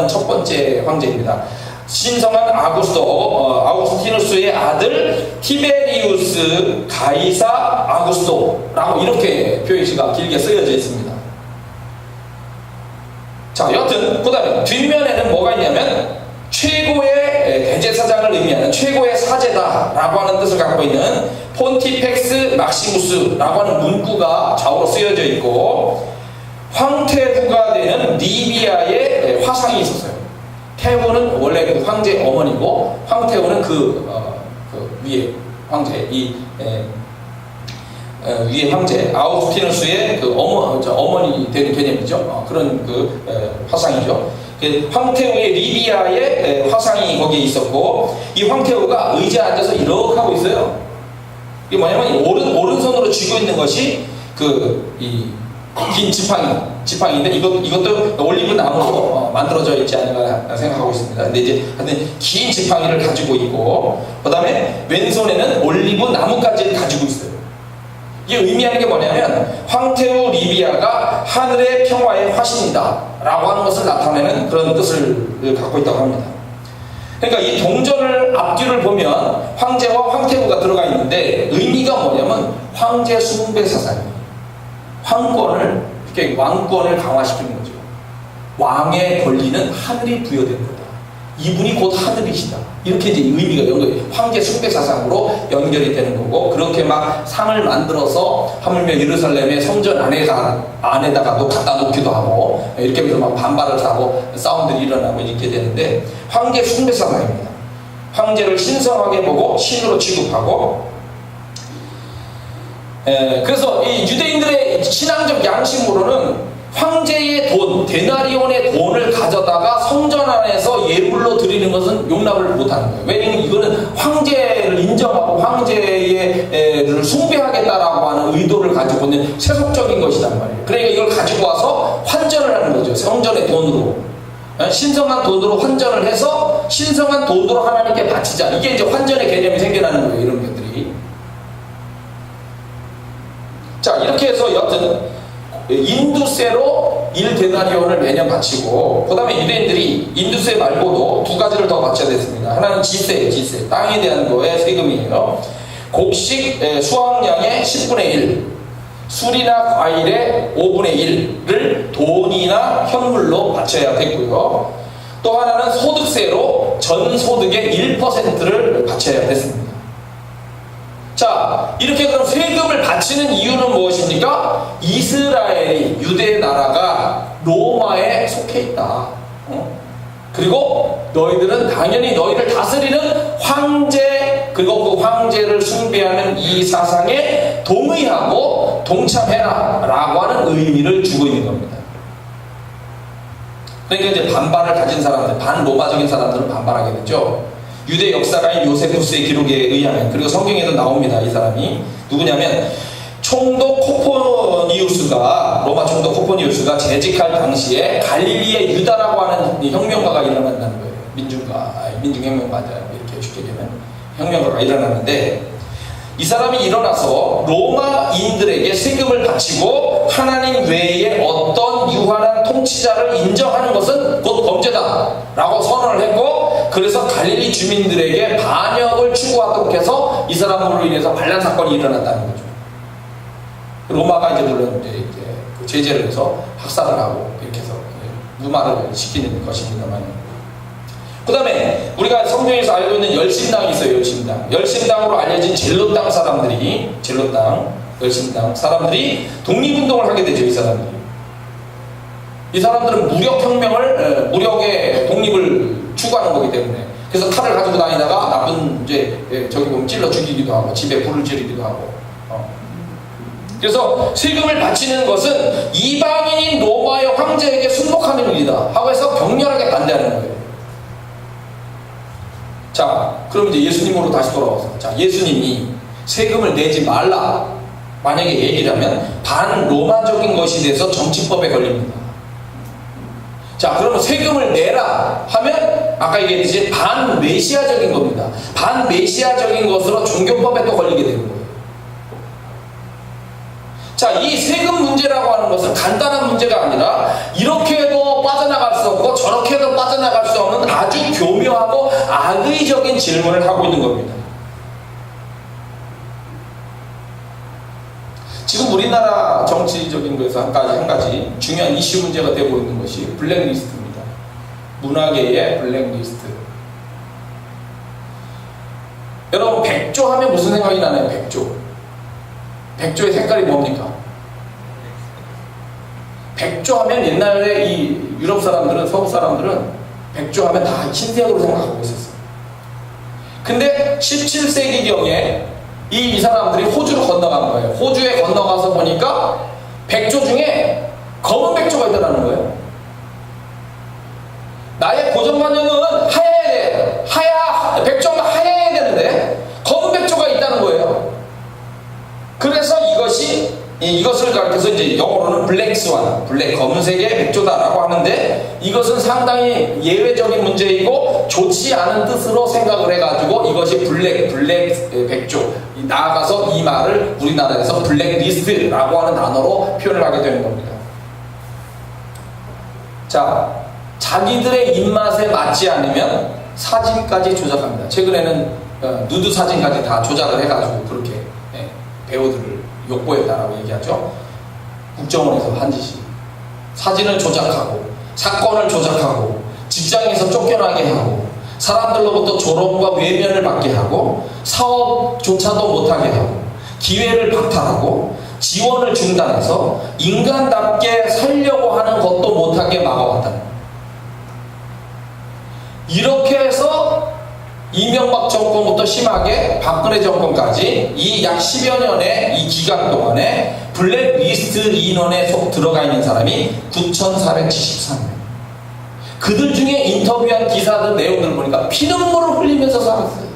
첫 번째 황제입니다. 신성한 아우구스티누스의 아들 티베리우스 가이사 아구스토라고 이렇게 표시가 길게 쓰여져 있습니다. 자, 여튼 그 다음에 뒷면에는 뭐가 있냐면 최고의 대제사장을 의미하는 최고의 사제다라고 하는 뜻을 갖고 있는 폰티펙스 막시무스라고 하는 문구가 좌우로 쓰여져 있고, 황태후가 되는 리비아의 화상이 있었어요. 태후는 원래 그 황제 어머니고, 황태후는 그 위에 황제, 위에 황제 아우구스티누스의 그 어머니 되는 개념이죠. 그런 화상이죠. 황태후의 리비아의 화상이 거기에 있었고, 이 황태후가 의자에 앉아서 이렇게 하고 있어요. 이게 뭐냐면 오른손으로 쥐고 있는 것이 긴 지팡이인데 이것도 올리브 나무로 만들어져 있지 않을까 생각하고 있습니다. 근데 이제 하여튼 긴 지팡이를 가지고 있고, 그 다음에 왼손에는 올리브 나무까지 가지고 있어요. 이게 의미하는 게 뭐냐면 황태후 리비아가 하늘의 평화의 화신이다 라고 하는 것을 나타내는 그런 뜻을 갖고 있다고 합니다. 그러니까 이 동전을 앞뒤를 보면 황제와 황태후가 들어가 있는데, 의미가 뭐냐면 황제 숭배 사상이에요. 왕권을 강화시키는 거죠. 왕의 권리는 하늘이 부여된 거다. 이분이 곧 하늘이시다. 이렇게 이제 의미가 황제 숭배 사상으로 연결이 되는 거고, 그렇게 막 상을 만들어서 하물며 예루살렘의 성전 안에다가도 갖다 놓기도 하고, 이렇게 해서 막 반발을 하고 싸움들이 일어나고 이렇게 되는데, 황제 숭배 사상입니다. 황제를 신성하게 보고 신으로 취급하고, 그래서 이 유대인들의 신앙적 양심으로는 황제의 돈, 데나리온의 돈을 가져다가 성전 안에서 예물로 드리는 것은 용납을 못하는 거예요. 왜냐하면 이거는 황제를 인정하고 황제를 숭배하겠다라고 하는 의도를 가지고 있는 세속적인 것이란 말이에요. 그러니까 이걸 가지고 와서 환전을 하는 거죠. 성전의 돈으로. 신성한 돈으로 환전을 해서 신성한 돈으로 하나님께 바치자. 이게 이제 환전의 개념이 생겨나는 거예요. 이런 것들이. 자, 이렇게 해서 여튼 인두세로 1데나리온을 매년 바치고, 그 다음에 유대인들이 인두세 말고도 두 가지를 더 바쳐야 됐습니다. 하나는 지세, 땅에 대한 거에 세금이에요. 곡식 수확량의 10분의 1, 술이나 과일의 5분의 1을 돈이나 현물로 바쳐야 됐고요. 또 하나는 소득세로 전 소득의 1%를 바쳐야 됐습니다. 자, 이렇게 그럼 세금을 바치는 이유는 무엇입니까? 이스라엘이, 유대 나라가 로마에 속해 있다. 그리고 너희들은 당연히 너희를 다스리는 황제, 그리고 그 황제를 숭배하는 이 사상에 동의하고 동참해라 라고 하는 의미를 주고 있는 겁니다. 그러니까 이제 반발을 가진 사람들, 반로마적인 사람들은 반발하게 되죠. 유대 역사가인 요세푸스의 기록에 의하면, 그리고 성경에도 나옵니다. 이 사람이 누구냐면 총독 코포니우스가, 로마 총독 코포니우스가 재직할 당시에 갈릴리의 유다라고 하는 혁명가가 일어난다는 거예요. 민중혁명가죠. 이렇게 쉽게 되면 혁명가가 일어나는데, 이 사람이 일어나서 로마인들에게 세금을 바치고 하나님 외에 어떤 유한한 통치자를 인정하는 것은 곧 범죄다 라고 선언을 했고, 그래서 갈릴리 주민들에게 반역을 추구하도록 해서 이 사람으로 인해서 반란 사건이 일어났다는 거죠. 로마가 이제 물론 이제 제재를 해서 학살을 하고 이렇게 해서 무마를 시키는 것입니다만, 그 다음에 우리가 성경에서 알고 있는 열심당이 있어요. 열심당으로 알려진 젤롯당 사람들이, 열심당 사람들이 독립운동을 하게 되죠. 이 사람들은 무력혁명을, 무력의 독립을 추구하는 거기 때문에, 그래서 칼을 가지고 다니다가 나쁜 저기 보면 찔러 죽이기도 하고 집에 불을 지르기도 하고. 그래서 세금을 바치는 것은 이방인인 로마의 황제에게 순복하는 일이다 하고 해서 격렬하게 반대하는 거예요. 자, 그럼 이제 예수님으로 다시 돌아와서, 자, 예수님이 세금을 내지 말라 만약에 얘기를 하면 반로마적인 것이 돼서 정치법에 걸립니다. 자, 그러면 세금을 내라 하면 아까 얘기했듯이 반메시아적인 겁니다. 반메시아적인 것으로 종교법에 또 걸리게 되는 거예요. 자, 이 세금 문제라고 하는 것은 간단한 문제가 아니라 이렇게 해도 빠져나갈 수 없고 저렇게 해도 빠져나갈 수 없는 아주 교묘하고 악의적인 질문을 하고 있는 겁니다. 지금 우리나라 정치적인 거에서 한 가지 중요한 이슈 문제가 되고 있는 것이 블랙리스트입니다. 문화계의 블랙리스트. 여러분, 백조 하면 무슨 생각이 나나요? 백조의 색깔이 뭡니까? 백조 하면 옛날에 이 유럽 사람들은, 서구 사람들은 백조 하면 다 흰색으로 생각하고 있었어요. 근데 17세기경에 이 사람들이 호주로 건너간 거예요. 호주에 건너가서 보니까 백조 중에 검은 백조가 있다는 거예요. 나의 고정관념은 하얘야 돼. 백조가 하얘야 되는데 검은 백조가 있다는 거예요. 그래서 이것을 가르쳐서 이제 영어로는 블랙스완, 검은색의 백조다라고 하는데, 이것은 상당히 예외적인 문제이고 좋지 않은 뜻으로 생각을 해가지고 이것이 블랙 백조, 나아가서 이 말을 우리나라에서 블랙리스트라고 하는 단어로 표현을 하게 되는 겁니다. 자, 자기들의 입맛에 맞지 않으면 사진까지 조작합니다. 최근에는 누드 사진까지 다 조작을 해가지고 그렇게 배우들을 욕보였다라고 얘기하죠. 국정원에서 한 짓이 사진을 조작하고 사건을 조작하고 직장에서 쫓겨나게 하고 사람들로부터 조롱과 외면을 받게 하고 사업조차도 못하게 하고 기회를 박탈하고 지원을 중단해서 인간답게 살려고 하는 것도 못하게 막아왔다. 이렇게 해서 이명박 정권부터 심하게 박근혜 정권까지 이 약 10여 년의 이 기간 동안에 블랙리스트 인원에 속 들어가 있는 사람이 9,473명. 그들 중에 인터뷰한 기사들 내용들을 보니까 피눈물을 흘리면서 살았어요.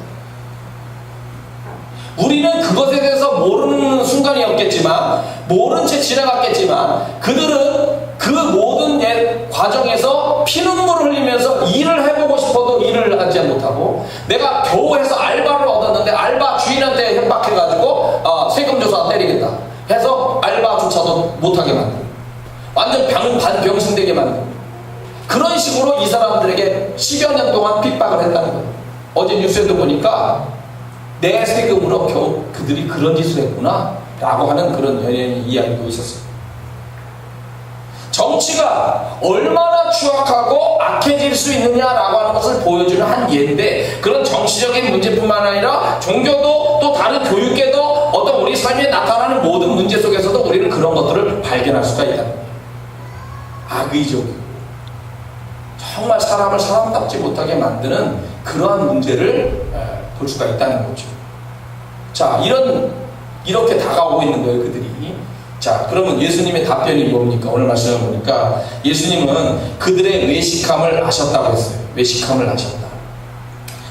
우리는 그것에 대해서 모르는 순간이었겠지만, 모른 채 지나갔겠지만, 그들은 그 모든 과정에서 피눈물을 흘리면서 일을 해보고 싶어도 일을 하지 못하고, 내가 겨우 해서 알바를 얻었는데 알바 주인한테 협박해가지고 세금조사 때리겠다 해서 알바조차도 못하게 만들고, 완전 반병신되게 만들고, 그런 식으로 이 사람들에게 10여 년 동안 핍박을 했다는 거예요. 어제 뉴스에도 보니까 내 세금으로 겨우 그들이 그런 짓을 했구나 라고 하는 그런 연예인 이야기도 있었어요. 정치가 얼마나 추악하고 악해질 수 있느냐라고 하는 것을 보여주는 한 예인데, 그런 정치적인 문제뿐만 아니라 종교도 또 다른 교육계도 어떤 우리 삶에 나타나는 모든 문제 속에서도 우리는 그런 것들을 발견할 수가 있다. 악의적이고 정말 사람을 사람답지 못하게 만드는 그러한 문제를 볼 수가 있다는 거죠. 자, 이렇게 다가오고 있는 거예요, 그들이. 자, 그러면 예수님의 답변이 뭡니까? 오늘 말씀을 보니까 예수님은 그들의 외식함을 아셨다고 했어요. 외식함을 아셨다.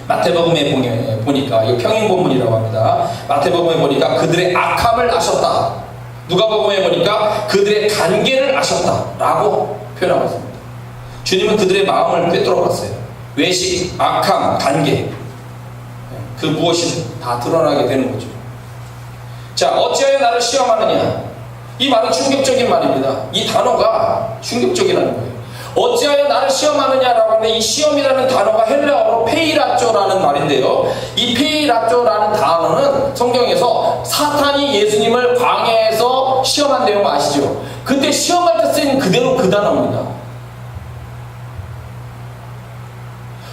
마태복음에 보니까, 이거 평행본문이라고 합니다. 마태복음에 보니까 그들의 악함을 아셨다. 누가복음에 보니까 그들의 간계를 아셨다라고 표현하고 있습니다. 주님은 그들의 마음을 꿰뚫어봤어요. 외식, 악함, 간계, 그 무엇이든 다 드러나게 되는 거죠. 자, 어찌하여 나를 시험하느냐? 이 말은 충격적인 말입니다. 이 단어가 충격적이라는 거예요. 어찌하여 나를 시험하느냐라고 하는데, 이 시험이라는 단어가 헬라어로 페이라쪼라는 말인데요, 이 페이라쪼라는 단어는 성경에서 사탄이 예수님을 광야에서 시험한 내용 아시죠? 그때 시험할 때 쓰인 그대로 그 단어입니다.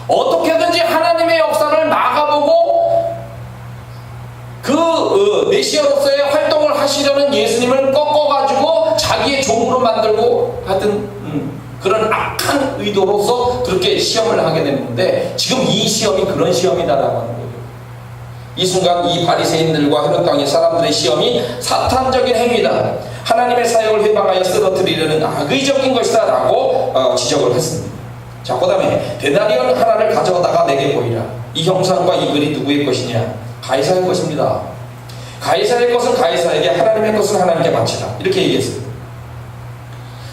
어떻게든지 하나님의 역사를 막아보고 그 메시아로서의 활동을 하시려는 예수님을 꺾어가지고 자기의 종으로 만들고 하여튼 그런 악한 의도로서 그렇게 시험을 하게 되는데, 지금 이 시험이 그런 시험이다라고 하는 거예요. 이 순간 이 바리새인들과 헤롯 땅의 사람들의 시험이 사탄적인 행위다, 하나님의 사역을 해방하여 쓰러뜨리려는 악의적인 것이다 라고 지적을 했습니다. 자, 그 다음에 데나리온 하나를 가져다가 내게 보이라. 이 형상과 이 글이 누구의 것이냐? 가이사의 것입니다. 가이사의 것은 가이사에게, 하나님의 것은 하나님께 바치라. 이렇게 얘기했어요.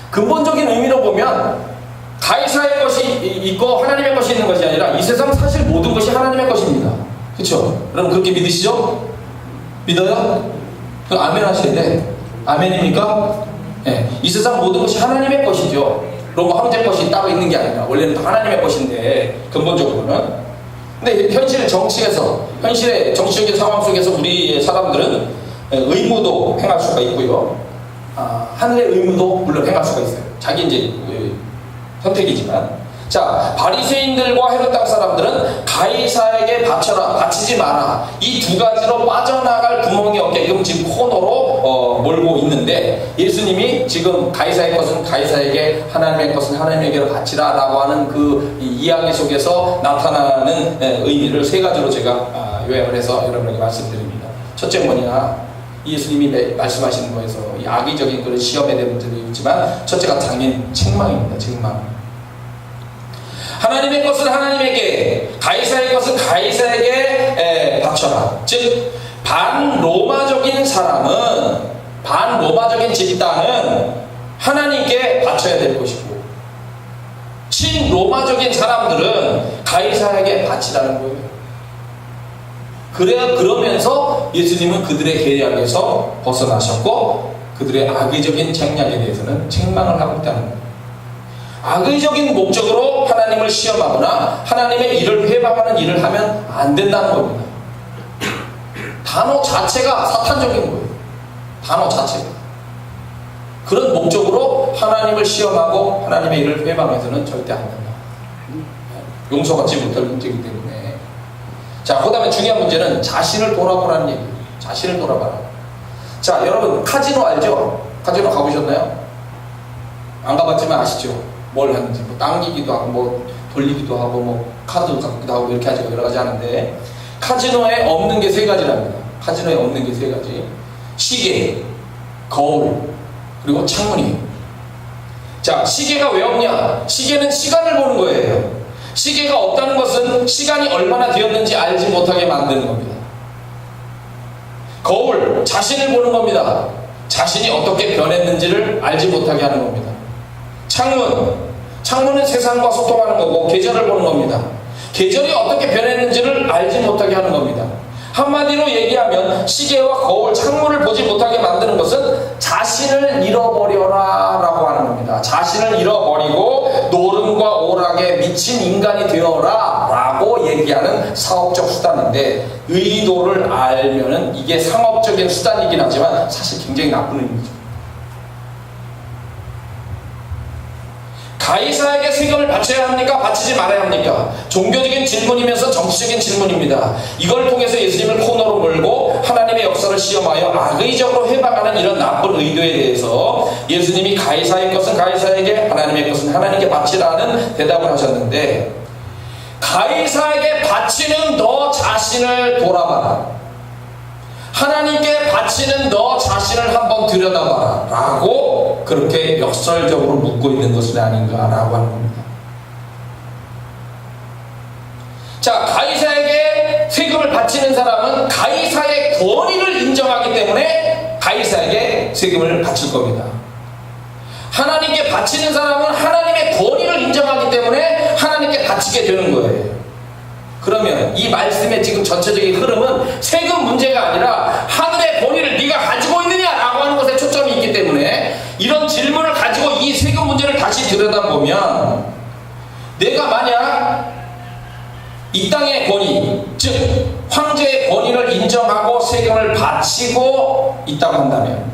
근본적인 의미로 보면 가이사의 것이 있고 하나님의 것이 있는 것이 아니라 이 세상 사실 모든 것이 하나님의 것입니다. 그렇죠? 여러분 그렇게 믿으시죠? 믿어요? 그럼 아멘 하셔야 돼. 아멘입니까? 예, 이 세상 모든 것이 하나님의 것이죠. 로마 황제 것이 따로 있는 게 아니라 원래는 다 하나님의 것인데 근본적으로는. 근데 현실의 정치에서 현실의 정치적인 상황 속에서 우리 사람들은 의무도 행할 수가 있고요. 하늘의 의무도 물론 행할 수가 있어요. 자기 이제 선택이지만. 자, 바리새인들과 헤롯 땅 사람들은 가이사에게 바쳐라, 바치지 마라, 이 두 가지로 빠져나갈 구멍이 없게끔 지금 코너로 몰고 있는데, 예수님이 지금 가이사의 것은 가이사에게, 하나님의 것은 하나님에게 바치라 라고 하는 그 이야기 속에서 나타나는 의미를 세 가지로 제가 요약을 해서 여러분에게 말씀드립니다. 첫째 뭐냐, 예수님이 말씀하시는 거에서 이 악의적인 그런 시험에 대한 문제도 있지만 첫째가 당연히 책망입니다. 책망. 하나님의 것은 하나님에게, 가이사의 것은 가이사에게 바쳐라. 즉 반로마적인 사람은, 반로마적인 집단은 하나님께 바쳐야 될 것이고, 친로마적인 사람들은 가이사에게 바치라는 거예요. 그러면서 예수님은 그들의 계략에서 벗어나셨고 그들의 악의적인 책략에 대해서는 책망을 하고 있다는 거예요. 악의적인 목적으로 하나님을 시험하거나 하나님의 일을 회방하는 일을 하면 안 된다는 겁니다. 단어 자체가 사탄적인 거예요. 단어 자체가. 그런 목적으로 하나님을 시험하고 하나님의 일을 회방해서는 절대 안 된다. 용서받지 못할 문제이기 때문에. 자, 그 다음에 중요한 문제는 자신을 돌아보라는 얘기예요. 자신을 돌아봐라. 자, 여러분 카지노 알죠? 카지노 가보셨나요? 안 가봤지만 아시죠? 뭘 하는지, 뭐 당기기도 하고 뭐 돌리기도 하고 뭐 카드 갖기도 하고 이렇게 하죠. 여러 가지 하는데, 카지노에 없는 게 세 가지랍니다. 카지노에 없는 게 세 가지. 시계, 거울, 그리고 창문이에요. 자, 시계가 왜 없냐? 시계는 시간을 보는 거예요. 시계가 없다는 것은 시간이 얼마나 되었는지 알지 못하게 만드는 겁니다. 거울, 자신을 보는 겁니다. 자신이 어떻게 변했는지를 알지 못하게 하는 겁니다. 창문은 세상과 소통하는 거고 계절을 보는 겁니다. 계절이 어떻게 변했는지를 알지 못하게 하는 겁니다. 한마디로 얘기하면 시계와 거울, 창문을 보지 못하게 만드는 것은 자신을 잃어버려라 라고 하는 겁니다. 자신을 잃어버리고 노름과 오락에 미친 인간이 되어라 라고 얘기하는 사업적 수단인데, 의도를 알면은 이게 상업적인 수단이긴 하지만 사실 굉장히 나쁜 의미죠. 가이사에게 세금을 바쳐야 합니까? 바치지 말아야 합니까? 종교적인 질문이면서 정치적인 질문입니다. 이걸 통해서 예수님을 코너로 몰고 하나님의 역사를 시험하여 악의적으로 해방하는 이런 나쁜 의도에 대해서 예수님이 가이사의 것은 가이사에게, 하나님의 것은 하나님께 바치라는 대답을 하셨는데, 가이사에게 바치는 너 자신을 돌아봐라, 하나님께 바치는 너 자신을 한번 들여다봐라 라고 그렇게 역설적으로 묻고 있는 것은 아닌가라고 하는 겁니다. 자, 가이사에게 세금을 바치는 사람은 가이사의 권위를 인정하기 때문에 가이사에게 세금을 바칠 겁니다. 하나님께 바치는 사람은 하나님의 권위를 인정하기 때문에 하나님께 바치게 되는 거예요. 그러면 이 말씀의 지금 전체적인 흐름은 세금 문제가 아니라 하늘의 권위를 네가 가지고 있느냐라고 하는 것에 초점이 있기 때문에, 이런 질문을 가지고 이 세금 문제를 다시 들여다보면, 내가 만약 이 땅의 권위, 즉 황제의 권위를 인정하고 세금을 바치고 있다고 한다면,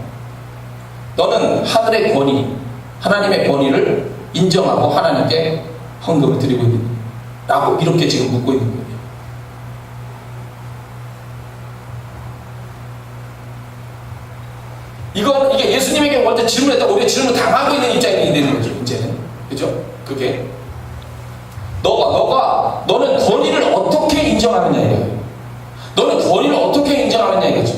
너는 하늘의 권위, 하나님의 권위를 인정하고 하나님께 헌금을 드리고 있는 라고 이렇게 지금 묻고 있는 거예요. 이게 예수님에게 먼저 질문했다, 우리가 질문 당하고 있는 입장이 되는 거죠, 문제는. 그죠? 그게. 너는 권위를 어떻게 인정하느냐 이거예요. 너는 권위를 어떻게 인정하느냐 이거죠.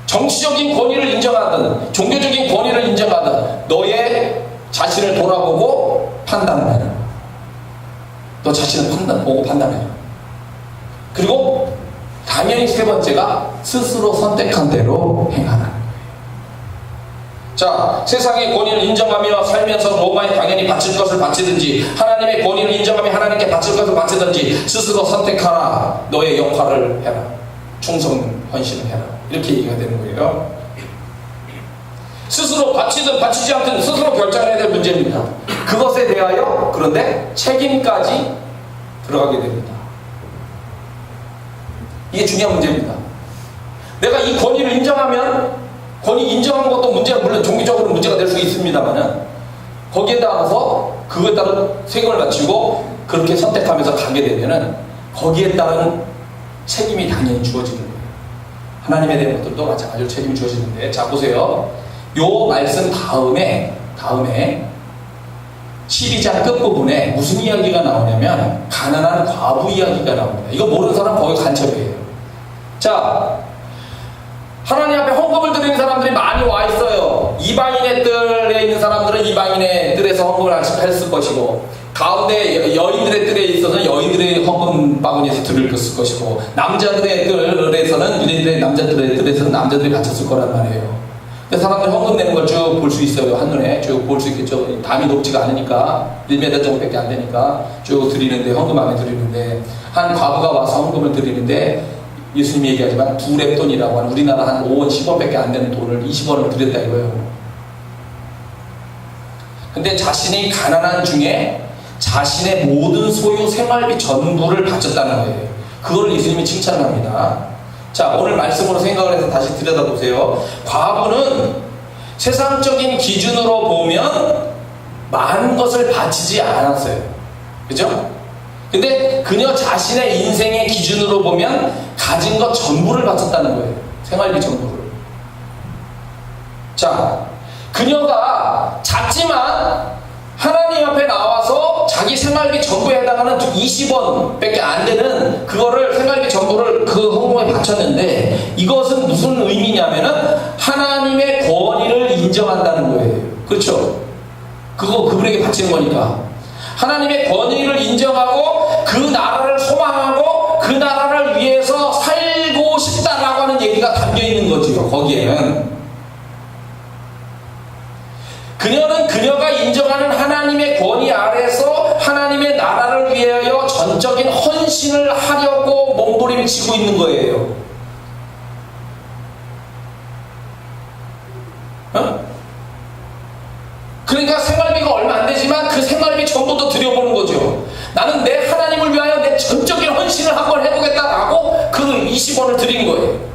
정치적인 권위를 인정하든, 종교적인 권위를 인정하든, 너의 자신을 돌아보고 판단을 해라. 너 자신을 보고 판단해라. 그리고 당연히 세 번째가 스스로 선택한 대로 행하라. 자, 세상의 권위를 인정하며 살면서 로마에 당연히 바칠 것을 바치든지, 하나님의 권위를 인정하며 하나님께 바칠 것을 바치든지 스스로 선택하라. 너의 역할을 해라. 충성 헌신을 해라. 이렇게 얘기가 되는 거예요. 스스로 바치든 바치지 않든 스스로 결정해야 될 문제입니다. 그것에 대하여 그런데 책임까지 들어가게 됩니다. 이게 중요한 문제입니다. 내가 이 권위를 인정하면 권위 인정한 것도 문제가 물론 종교적으로 문제가 될 수 있습니다만은 거기에 따라서 그거에 따른 세금을 바치고 그렇게 선택하면서 가게 되면은 거기에 따른 책임이 당연히 주어지는 거예요. 하나님에 대한 것들도 마찬가지로 책임이 주어지는데, 자 보세요. 요 말씀 다음에 12장 끝부분에 무슨 이야기가 나오냐면 가난한 과부 이야기가 나옵니다. 이거 모르는 사람 거기 간첩이에요. 자, 하나님 앞에 헌금을 드리는 사람들이 많이 와 있어요. 이방인의 뜰에 있는 사람들은 이방인의 뜰에서 헌금을 했을 것이고, 가운데 여인들의 뜰에 있어서는 여인들의 헌금 바구니에서 드릴 것이고, 남자들의 뜰에서는 유대인들의 남자들의 뜰에서는 남자들이 바쳤을 거란 말이에요. 사람들이 헌금 내는 걸 쭉 볼 수 있어요. 한눈에 쭉 볼 수 있겠죠. 담이 높지가 않으니까 1m 정도밖에 안 되니까 쭉 드리는데, 헌금 안에 드리는데, 한 과부가 와서 헌금을 드리는데 예수님이 얘기하지만 두 렙돈이라고 하는 우리나라 한 5원 10원밖에 안 되는 돈을 20원을 드렸다 이거예요. 근데 자신이 가난한 중에 자신의 모든 소유 생활비 전부를 바쳤다는 거예요. 그걸 예수님이 칭찬합니다. 자, 오늘 말씀으로 생각을 해서 다시 들여다보세요. 과부는 세상적인 기준으로 보면 많은 것을 바치지 않았어요. 그죠? 근데 그녀 자신의 인생의 기준으로 보면 가진 것 전부를 바쳤다는 거예요. 생활비 전부를. 자, 그녀가 작지만 하나님 앞에 나와서 자기 생활비 전부에 해당하는 20원밖에 안 되는 그거를 생활비 전부를 그 헌금에 바쳤는데, 이것은 무슨 의미냐면은 하나님의 권위를 인정한다는 거예요. 그렇죠? 그거 그분에게 바치는 거니까. 하나님의 권위를 인정하고 그 나라를 소망하고 그 나라를 위해서 살고 싶다라고 하는 얘기가 담겨 있는 거지요. 거기에는 그녀는 그녀가 인정하는 하나님의 권위 아래서 하나님의 나라를 위하여 전적인 헌신을 하려고 몸부림치고 있는 거예요. 그러니까 생활비가 얼마 안 되지만 그 생활비 전부도 드려보는 거죠. 나는 내 하나님을 위하여 내 전적인 헌신을 한번 해보겠다라고 그 20원을 드린 거예요.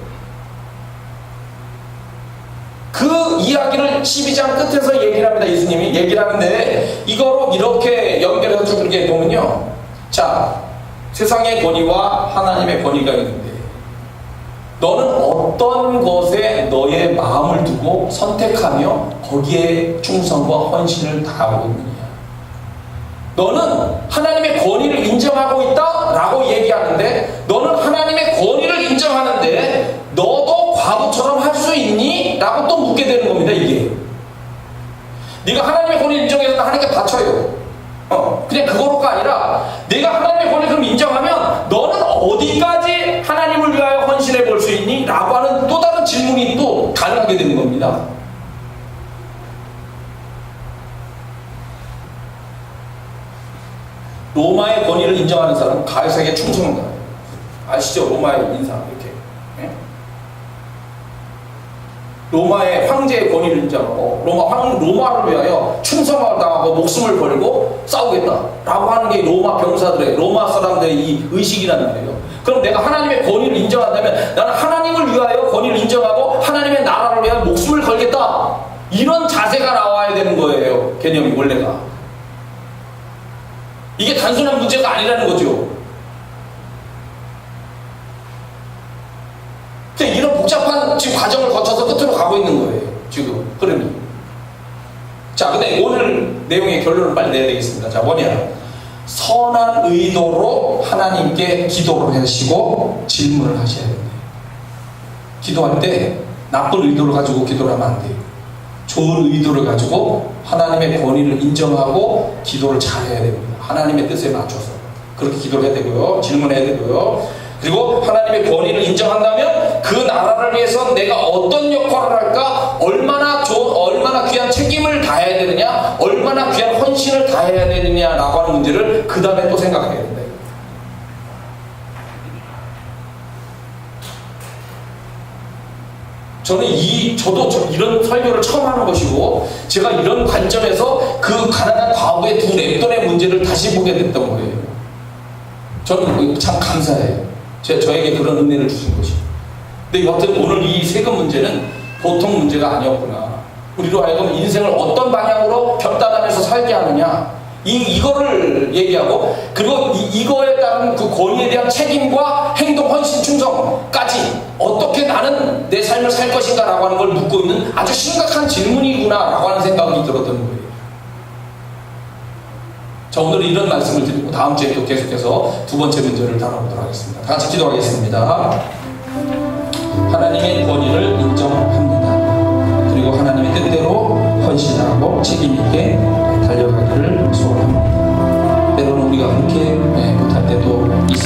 그 이야기를 12장 끝에서 얘기를 합니다. 예수님이 얘기를 하는데, 이거로 이렇게 연결해서 쭉 이렇게 보면요, 자, 세상의 권위와 하나님의 권위가 있는데 너는 어떤 것에 너의 마음을 두고 선택하며 거기에 충성과 헌신을 다하고 있느냐. 너는 하나님의 권위를 인정하고 있다 라고 얘기하는데, 너는 하나님의 권위를 인정하는데 너도 과부처럼 할 수 있니? 라고 또 묻게 되는 겁니다. 이게 네가 하나님의 권위를 인정해서 하나님께 바쳐요. 그냥 그거로가 아니라 내가 하나님의 권위를 그럼 인정하면 너는 어디까지 하나님을 위하여 헌신해 볼 수 있니? 라고 하는 또 다른 질문이 또 가능하게 되는 겁니다. 로마의 권위를 인정하는 사람은 가이사에게 충성한다. 아시죠? 로마의 인사 이렇게. 예? 로마의 황제의 권위를 인정하고 로마를 위하여 충성을 당하고 목숨을 걸고 싸우겠다라고 하는 게 로마 사람들의 이 의식이란 말이에요. 그럼 내가 하나님의 권위를 인정한다면 나는 하나님을 위하여 권위를 인정하고 하나님의 나라를 위하여 목숨을 걸겠다, 이런 자세가 나와야 되는 거예요. 개념이 원래가. 이게 단순한 문제가 아니라는 거죠. 이런 복잡한 지금 과정을 거쳐서 끝으로 가고 있는 거예요. 지금 흐름이. 자, 근데 오늘 내용의 결론을 빨리 내야 되겠습니다. 자, 뭐냐? 선한 의도로 하나님께 기도를 하시고 질문을 하셔야 됩니다. 기도할 때 나쁜 의도를 가지고 기도를 하면 안 돼요. 좋은 의도를 가지고 하나님의 권위를 인정하고 기도를 잘 해야 됩니다. 하나님의 뜻에 맞춰서 그렇게 기도를 해야 되고요. 질문해야 되고요. 그리고 하나님의 권위를 인정한다면 그 나라를 위해서 내가 어떤 역할을 할까, 얼마나 귀한 책임을 다해야 되느냐, 얼마나 귀한 헌신을 다해야 되느냐라고 하는 문제를 그 다음에 또 생각해야 된다. 저는 저도 이런 설교를 처음 하는 것이고, 제가 이런 관점에서 그 가난한 과부의 두 랩돈의 문제를 다시 보게 됐던 거예요. 저는 참 감사해요. 저에게 그런 은혜를 주신 것이. 근데 여하튼 오늘 이 세금 문제는 보통 문제가 아니었구나. 우리로 하여금 인생을 어떤 방향으로 결단하면서 살게 하느냐, 이거를 얘기하고, 그리고 이거에 따른 그 권위에 대한 책임과 행동, 헌신, 충성까지 어떻게 나는 내 삶을 살 것인가 라고 하는 걸 묻고 있는 아주 심각한 질문이구나 라고 하는 생각이 들었던 거예요. 자, 오늘 이런 말씀을 드리고 다음 주에 또 계속해서 두 번째 문제를 다뤄보도록 하겠습니다. 다 같이 기도하겠습니다. 하나님의 권위를 인정합니다. 그리고 하나님의 뜻대로 헌신하고 책임있게 달려가기를 소원합니다. 때로는 우리가 그렇게 못할 때도 있습니다.